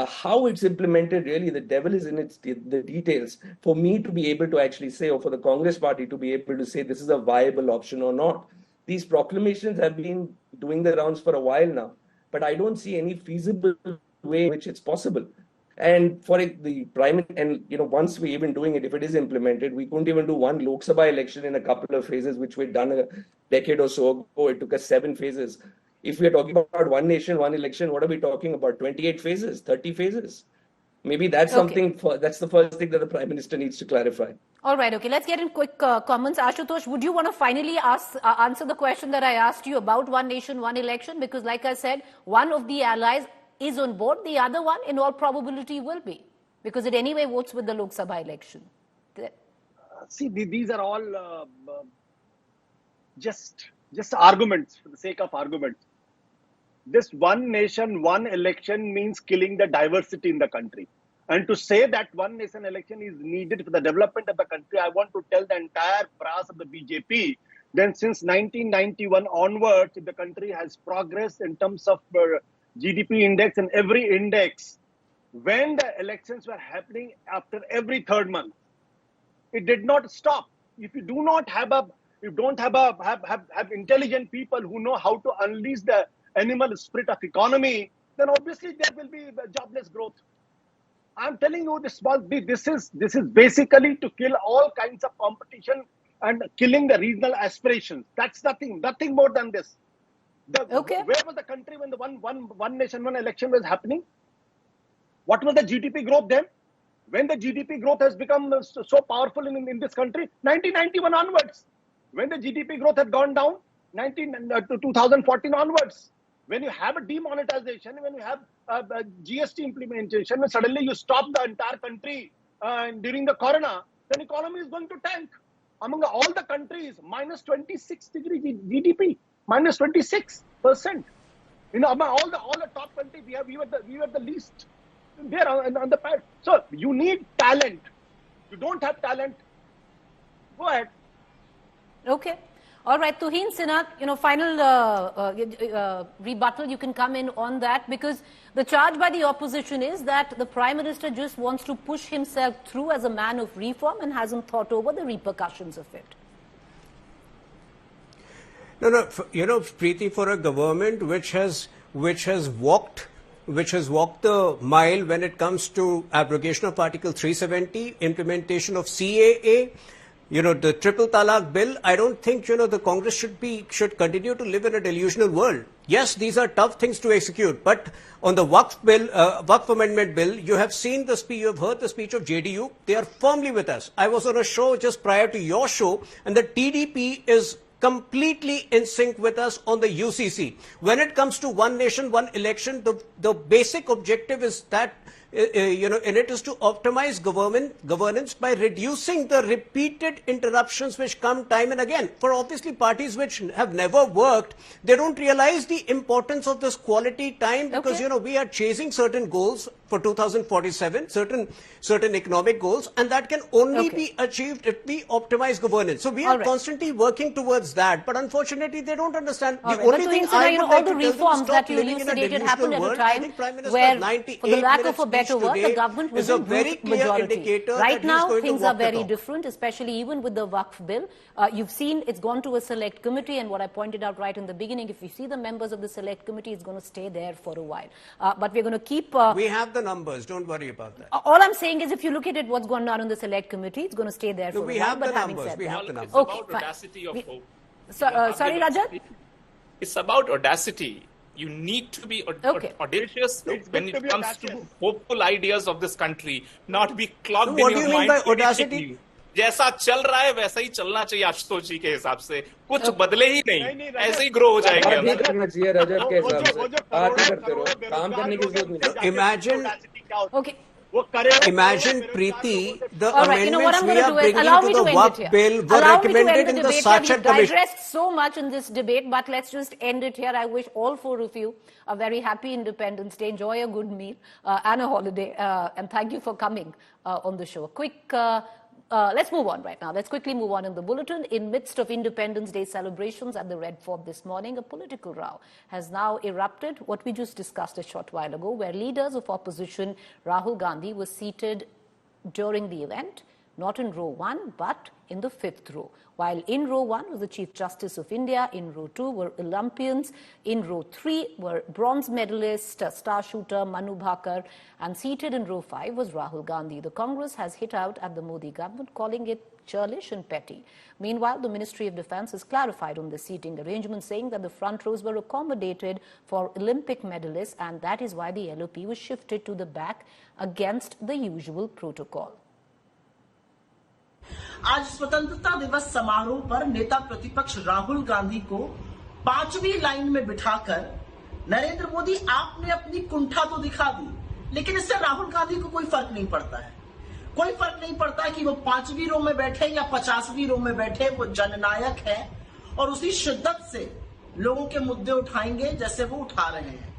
[SPEAKER 8] How it's implemented, really, the devil is in the details. For me to be able to actually say, or for the Congress party to be able to say this is a viable option or not. These proclamations have been doing the rounds for a while now, but I don't see any feasible way in which it's possible. And for the prime, and once we even doing it, if it is implemented, we couldn't even do one Lok Sabha election in a couple of phases, which we'd done a decade or so ago. It took us 7 phases. If we are talking about one nation, one election, what are we talking about? 28 phases, 30 phases? Maybe that's something. That's the first thing that the Prime Minister needs to clarify.
[SPEAKER 1] All right, okay. Let's get in quick comments. Ashutosh, would you want to finally answer the question that I asked you about one nation, one election? Because like I said, one of the allies is on board. The other one, in all probability, will be. Because it anyway votes with the Lok Sabha election.
[SPEAKER 6] See, these are all just arguments for the sake of arguments. This one nation, one election means killing the diversity in the country. And to say that one nation election is needed for the development of the country, I want to tell the entire brass of the BJP, then since 1991 onwards, the country has progressed in terms of GDP index and every index. When the elections were happening after every 3rd month, it did not stop. If you do not have have intelligent people who know how to unleash the animal spirit of economy, then obviously there will be jobless growth. I'm telling you, this is basically to kill all kinds of competition and killing the regional aspirations. That's nothing more than this. Where was the country when the one nation, one election was happening? What was the GDP growth then? When the GDP growth has become so powerful in this country, 1991 onwards. When the GDP growth had gone down, 2014 onwards. When you have a demonetization, when you have GST implementation, when suddenly you stop the entire country during the corona, then economy is going to tank. Among all the countries, minus 26 degree GDP, minus 26%. Among all the top countries, we were the least there on the pad. So you need talent. You don't have talent. Go ahead.
[SPEAKER 1] Okay. All right, Tuhin Sinha, final rebuttal, you can come in on that, because the charge by the opposition is that the Prime Minister just wants to push himself through as a man of reform and hasn't thought over the repercussions of it.
[SPEAKER 7] No, Preeti, for a government which has walked the mile when it comes to abrogation of Article 370, implementation of CAA, the triple talaq bill, I don't think, the Congress should continue to live in a delusional world. Yes, these are tough things to execute, but on the Waqf bill, Waqf amendment bill, you have heard the speech of JDU. They are firmly with us. I was on a show just prior to your show, and the TDP is completely in sync with us on the UCC. When it comes to one nation, one election, the basic objective is that, and it is to optimize governance by reducing the repeated interruptions which come time and again. For obviously parties which have never worked, they don't realize the importance of this quality time, because, we are chasing certain goals for 2047, certain economic goals, and that can only be achieved if we optimize governance. So we are constantly working towards that, but unfortunately they don't understand. The only thing I would like to tell them, stop living in a delusional world. I think Prime Minister,
[SPEAKER 1] where, for the lack of a better get over, the government was in brute majority. Right now, things are very different, especially even with the Waqf bill. You've seen it's gone to a select committee, and what I pointed out right in the beginning, if you see the members of the select committee, it's going to stay there for a while. But we're going to keep...
[SPEAKER 7] we have the numbers. Don't worry about that.
[SPEAKER 1] All I'm saying is if you look at it, what's gone on in the select committee, it's going to stay there for a while.
[SPEAKER 7] We have the numbers. We have the numbers.
[SPEAKER 5] It's about audacity of hope.
[SPEAKER 1] Sorry, Rajat?
[SPEAKER 5] It's about audacity. You need to be audacious when it comes to hopeful ideas of this country, not be clogged in your mind.
[SPEAKER 7] What do you mean by audacity?
[SPEAKER 5] जैसा चल रहा है वैसा ही चलना चाहिए आशुतोष जी के हिसाब से, कुछ बदले ही नहीं, ऐसे ही ग्रो हो जाएंगे।
[SPEAKER 8] आप ही करना चाहिए रजत के हिसाब से, आप ही करते रहो, काम करने की जरूरत नहीं।
[SPEAKER 7] Imagine, Preeti, the amendments we are bringing to the Waqf bill were recommended in the Sachin Commission.
[SPEAKER 1] We've digressed so much in this debate, but let's just end it here. I wish all four of you a very happy Independence Day. Enjoy a good meal and a holiday. And thank you for coming on the show. Let's move on right now. Let's quickly move on in the bulletin. In midst of Independence Day celebrations at the Red Fort this morning, a political row has now erupted, what we just discussed a short while ago, where leaders of opposition Rahul Gandhi was seated during the event, not in row 1, but in the 5th row. While in row 1 was the Chief Justice of India, in row 2 were Olympians, in row 3 were bronze medalist, star shooter Manu Bhaker, and seated in row 5 was Rahul Gandhi. The Congress has hit out at the Modi government, calling it churlish and petty. Meanwhile, the Ministry of Defence has clarified on the seating arrangement, saying that the front rows were accommodated for Olympic medalists, and that is why the LOP was shifted to the back against the usual protocol.
[SPEAKER 9] आज स्वतंत्रता दिवस समारोह पर नेता प्रतिपक्ष राहुल गांधी को 5वीं line में बिठाकर नरेंद्र मोदी आपने अपनी कुंठा तो दिखा दी, लेकिन इससे राहुल गांधी को कोई फर्क नहीं पड़ता है। कोई फर्क नहीं पड़ता कि वो 5वीं रो में बैठे या 50वीं रो में बैठे, वो जननायक है और उसी शिद्दत से लोगों के मुद्दे उठाएंगे जैसे वो उठा रहे हैं।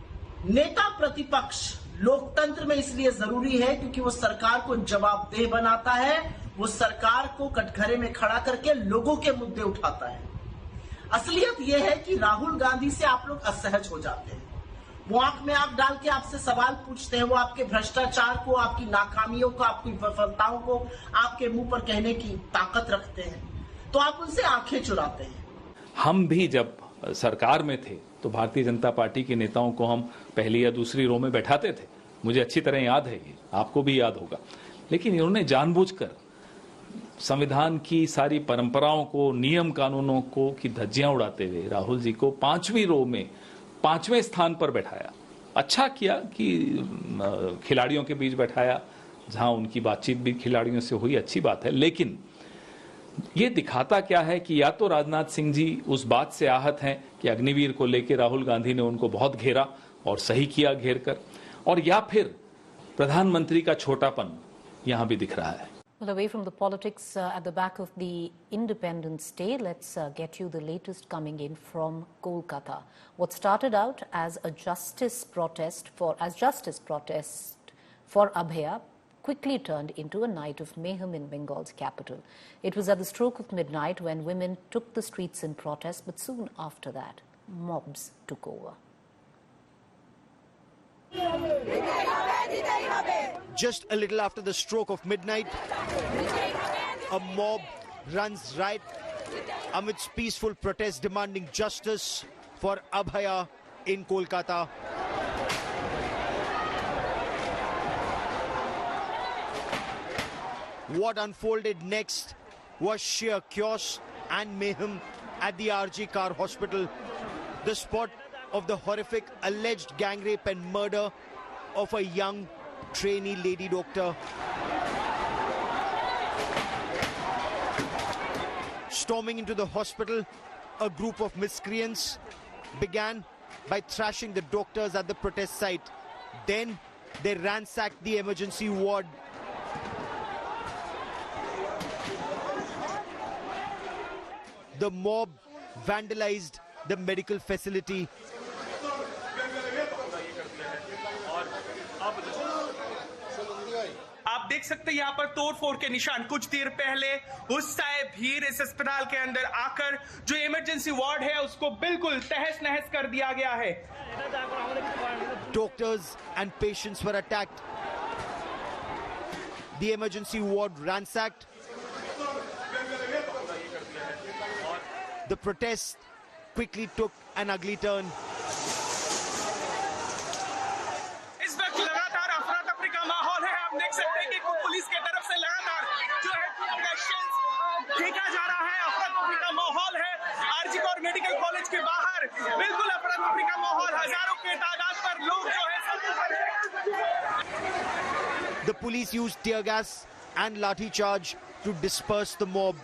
[SPEAKER 9] नेता प्रतिपक्ष लोकतंत्र में इसलिए जरूरी है क्योंकि वो सरकार को जवाबदेह बनाता है, वो सरकार को कटघरे में खड़ा करके लोगों के मुद्दे उठाता है। असलियत यह है कि राहुल गांधी से आप लोग असहज हो जाते हैं। वो आंख में आंख डाल के आपसे सवाल पूछते हैं, वो आपके भ्रष्टाचार को, आपकी नाकामियों को, आपकी विफलताओं को आपके मुंह पर कहने की ताकत रखते हैं, तो आप उनसे आंखें चुराते हैं।
[SPEAKER 10] हम भी जब सरकार में थे तो भारतीय जनता पार्टी के नेताओं को हम पहली या दूसरी रो में बैठाते थे, मुझे अच्छी तरह याद है, ये आपको भी याद होगा। लेकिन इन्होंने जानबूझकर संविधान की सारी परंपराओं को, नियम कानूनों को की धज्जियां उड़ाते हुए राहुल जी को 5वीं रो में 5वें स्थान पर बैठाया। अच्छा किया कि खिलाड़ियों के बीच बैठाया, जहां उनकी बातचीत भी खिलाड़ियों से हुई, अच्छी बात है। लेकिन ये दिखाता क्या है कि या तो राजनाथ सिंह जी उस बात से आहत हैं कि अग्निवीर को लेकर राहुल गांधी ने उनको बहुत घेरा और सही किया घेर कर, और या फिर प्रधानमंत्री का छोटापन यहां भी दिख रहा है।
[SPEAKER 1] Well, away from the politics at the back of the Independence Day, let's get you the latest coming in from Kolkata. What started out as a justice protest for Abhaya quickly turned into a night of mayhem in Bengal's capital. It was at the stroke of midnight when women took the streets in protest, but soon after that, mobs took over.
[SPEAKER 11] Just a little after the stroke of midnight, a mob runs right amidst peaceful protest demanding justice for Abhaya in Kolkata. What unfolded next was sheer chaos and mayhem at the RG Kar Hospital, the spot of the horrific alleged gang rape and murder of a young trainee lady doctor. Storming into the hospital, a group of miscreants began by thrashing the doctors at the protest site. Then they ransacked the emergency ward. The mob vandalized the medical facility.
[SPEAKER 3] आप देख सकते हैं यहाँ पर तोड़फोड़ के निशान। कुछ देर पहले गुस्साए भीड़ इस अस्पताल के अंदर आकर जो इमरजेंसी वार्ड है उसको बिल्कुल तहस नहस कर दिया गया है।
[SPEAKER 11] Doctors and patients were attacked. the emergency ward ransacked. The protest quickly took an ugly turn.
[SPEAKER 3] इस वक्त लगातार अफरा तफरी का माहौल है। आप देख सकते हैं कि पुलिस की तरफ से लगातार जो है देखा जा रहा है। अफरा तफरी का माहौल है आरजी कौर मेडिकल कॉलेज के बाहर। बिल्कुल अफरा तफरी का माहौल, हजारों की तादाद पर लोग जो है।
[SPEAKER 11] The police used tear gas and lathi charge to disperse the mob.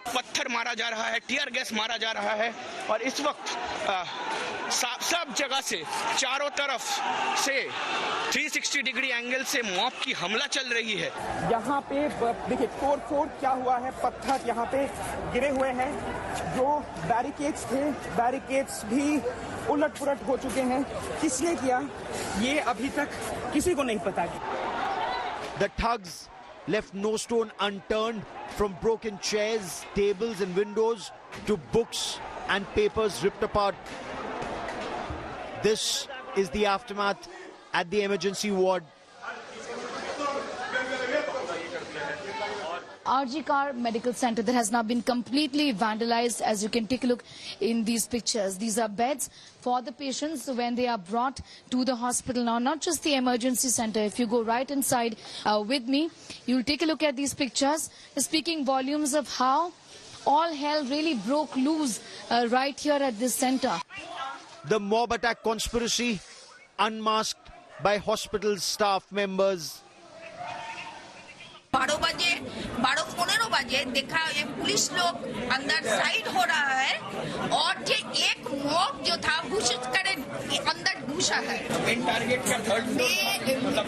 [SPEAKER 3] पत्थर मारा जा रहा है, टीयर गैस मारा जा रहा है और इस वक्त सब जगह से चारों तरफ से 360 डिग्री एंगल से मॉब की हमला चल रही है। यहाँ पे देखिए तोड़-फोड़ क्या हुआ है, पत्थर यहाँ पे गिरे हुए हैं। जो बैरिकेड्स थे, बैरिकेड्स भी उलट-पुलट हो चुके हैं। किसने किया ये अभी तक किसी को नहीं पता।
[SPEAKER 11] The thugs left no stone unturned, from broken chairs, tables and windows to books and papers ripped apart. This is the aftermath at the emergency ward.
[SPEAKER 12] RG Kar Medical Center that has now been completely vandalized, as you can take a look in these pictures. These are beds for the patients when they are brought to the hospital. Now, not just the emergency center. If you go right inside with me, you'll take a look at these pictures, speaking volumes of how all hell really broke loose right here at this center.
[SPEAKER 11] The mob attack conspiracy unmasked by hospital staff members.
[SPEAKER 13] 12:15 बजे देखा ये police लोग अंदर side हो रहा है और ये एक मॉब जो था घुस कर अंदर घुसा है। टारगेट का थर्ड मतलब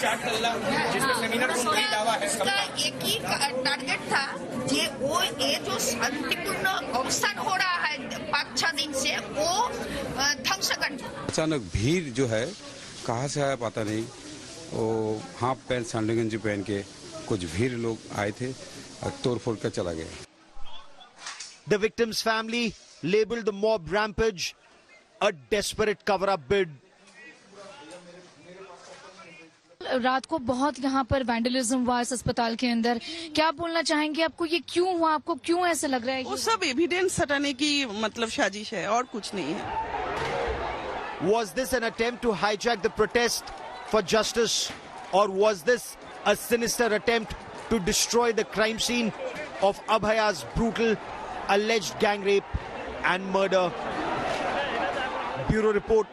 [SPEAKER 13] 4 तल्ला जिसमें सेमिनार रूम का दावा है। इसका एक ही टारगेट था ये जो शांतिपूर्ण अवसान हो रहा है 5-6 दिन से वो ध्वंस कर।
[SPEAKER 14] अचानक भीड़ जो है कहाँ से आया पता नहीं। वो हाफ पैंट सैंडल गंजी पहन के कुछ भीड़ लोग आए थे और तोड़-फोड़ कर चला गया।
[SPEAKER 11] The victim's family labeled the mob rampage a desperate cover-up bid.
[SPEAKER 12] रात को बहुत यहाँ पर वैंडलिज्म हुआ इस अस्पताल के अंदर। क्या बोलना चाहेंगे, आपको ये क्यों हुआ, आपको क्यों ऐसा लग रहा है?
[SPEAKER 15] वो सब एविडेंस हटाने की मतलब साजिश है और कुछ नहीं है।
[SPEAKER 11] Was this an attempt to hijack the protest for justice, or was this a sinister attempt to destroy the crime scene of Abhaya's brutal alleged gang rape and murder? Bureau Report,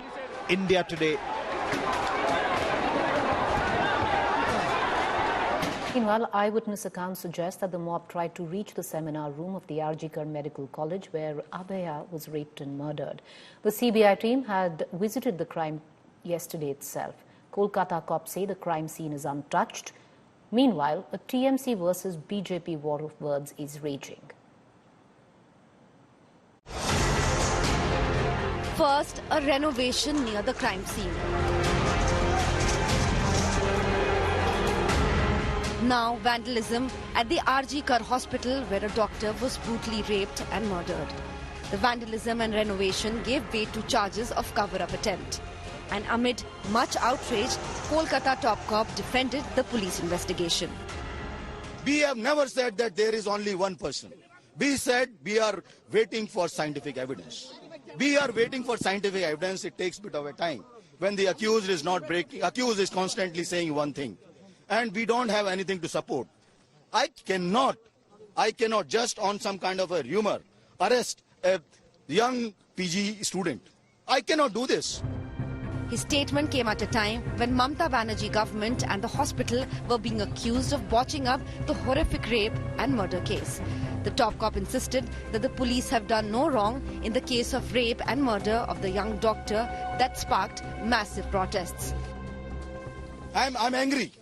[SPEAKER 11] India Today.
[SPEAKER 1] Meanwhile, eyewitness accounts suggest that the mob tried to reach the seminar room of the RG Kar Medical College where Abhaya was raped and murdered. The CBI team had visited the crime yesterday itself. Kolkata cops say the crime scene is untouched. Meanwhile, a TMC versus BJP war of words is raging.
[SPEAKER 16] First, a renovation near the crime scene. Now, vandalism at the RG Kar Hospital where a doctor was brutally raped and murdered. The vandalism and renovation gave way to charges of cover-up attempt. And amid much outrage, Kolkata top cop defended the police investigation.
[SPEAKER 2] We have never said that there is only one person. We said we are waiting for scientific evidence. We are waiting for scientific evidence. It takes a bit of a time. When the accused is not breaking, accused is constantly saying one thing. And we don't have anything to support. I cannot just on some kind of a rumor arrest a young PG student. I cannot do this.
[SPEAKER 16] His statement came at a time when Mamata Banerjee government and the hospital were being accused of botching up the horrific rape and murder case. The top cop insisted that the police have done no wrong in the case of rape and murder of the young doctor that sparked massive protests.
[SPEAKER 2] I'm angry.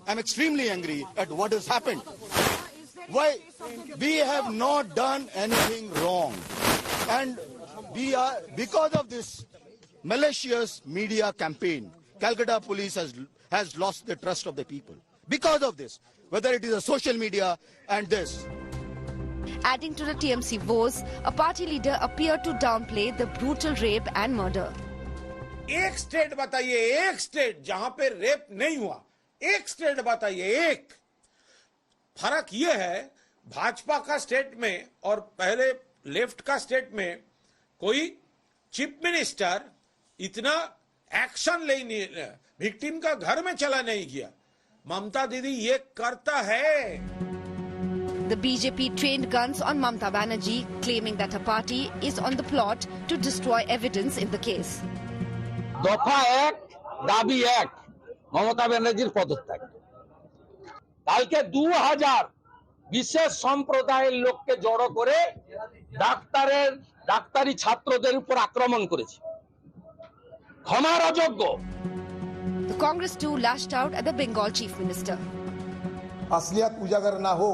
[SPEAKER 2] I'm extremely angry at what has happened. Why? We have not done anything wrong. And we are, because of this malicious media campaign, Calcutta police has lost the trust of the people. Because of this, whether it is a social media and this.
[SPEAKER 16] Adding to the TMC woes, a party leader appeared to downplay the brutal rape and murder.
[SPEAKER 17] एक state बताइए, एक state जहां पे rape नहीं हुआ, एक state बताइए, एक। फर्क ये है भाजपा का स्टेट में और पहले लेफ्ट का स्टेट में कोई चीफ मिनिस्टर इतना एक्शन लेने विक्टिम का घर में चला नहीं गया। ममता दीदी ये करता है।
[SPEAKER 16] The BJP trained guns on Mamta Banerjee, claiming that her party is on the plot to destroy evidence in the case.
[SPEAKER 18] দফা এক, দাবি এক, মমতা ব্যানার্জির পদত্যাগ। কালকে 2000 বিশেষ সম্প্রদায়ের লোককে জড়ো করে ডাক্তারি ছাত্রদের উপর আক্রমণ করেছে, ক্ষমার অযোগ্য।
[SPEAKER 16] The Congress too lashed out at the Bengal chief minister.
[SPEAKER 19] असलियत उजागर ना हो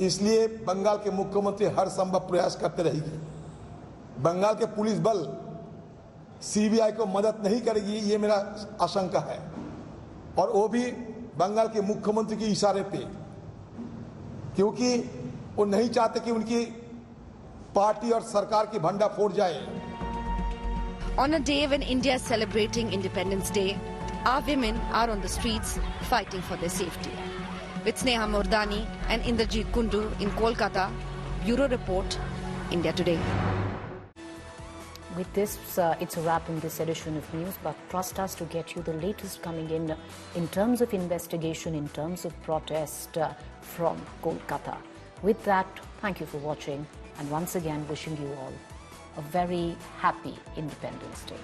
[SPEAKER 19] इसलिए बंगाल के मुख्यमंत्री हर संभव प्रयास करते रहेगी। बंगाल के पुलिस बल सीबीआई को मदद नहीं करेगी, ये मेरा आशंका है, और वो भी बंगाल के मुख्यमंत्री के इशारे पे, क्योंकि वो नहीं चाहते कि उनकी पार्टी और सरकार की भंडा फोड़ जाए।
[SPEAKER 16] On a day when India is celebrating Independence Day, our women are on the streets fighting for their safety. With Sneha Mordani and Indrajit Kundu in Kolkata, Bureau Report, India Today.
[SPEAKER 1] With this, it's a wrap in this edition of news, but trust us to get you the latest coming in terms of investigation, in terms of protest from Kolkata. With that, thank you for watching, and once again wishing you all a very happy Independence Day.